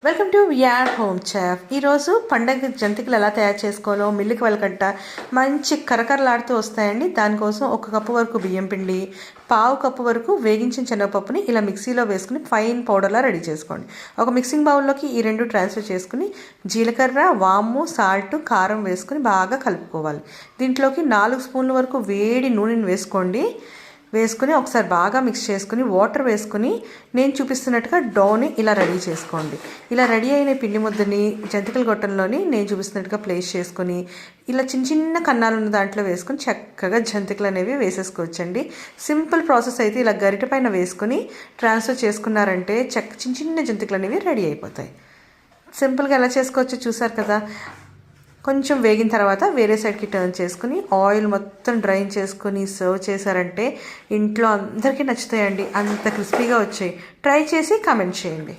Welcome to V R home chef. ఈరోజు పండగ జంతికలు ఎలా తయారు చేసుకోవాలో మిల్లుకి వెళ్ళకంట మంచి కరకరలాడుతూ వస్తాయండి. దానికోసం 1 కప్పు వరకు బియ్యం పిండి, 1/2 కప్పు వరకు వేగించిన శనగపప్పుని ఇలా మిక్సీలో వేసుకుని ఫైన్ పౌడర్లా రెడీ చేసుకోండి. ఒక మిక్సింగ్ బౌల్లోకి ఈ రెండు ట్రాన్స్ఫర్ చేసుకుని జీలకర్ర, వాము, సాల్ట్, కారం వేసుకుని బాగా కలుపుకోవాలి. దీంట్లోకి 4 స్పూన్ల వరకు వేడి నూనెని వేసుకుని ఒకసారి బాగా మిక్స్ చేసుకుని వాటర్ వేసుకుని నేను చూపిస్తున్నట్టుగా డోని ఇలా రెడీ చేసుకోండి. ఇలా రెడీ అయిన పిండి ముద్దని జంతికల గొట్టంలోని నేను చూపిస్తున్నట్టుగా ప్లేస్ చేసుకొని ఇలా చిన్న చిన్న కన్నాలు ఉన్న దాంట్లో వేసుకొని చక్కగా జంతికలు అనేవి వేసేసుకోవచ్చండి. సింపుల్ ప్రాసెస్ అయితే ఇలా గరిట పైన వేసుకొని ట్రాన్స్ఫర్ చేసుకున్నారంటే చిన్న చిన్న జంతికలు అనేవి రెడీ అయిపోతాయి. సింపుల్గా ఎలా చేసుకోవచ్చో చూసారు కదా. కొంచెం వేగిన తర్వాత వేరే సైడ్కి టర్న్ చేసుకుని ఆయిల్ మొత్తం డ్రైన్ చేసుకుని సర్వ్ చేశారంటే ఇంట్లో అందరికీ నచ్చుతాయండి. అంత క్రిస్పీగా వచ్చాయి. ట్రై చేసి కామెంట్ చేయండి.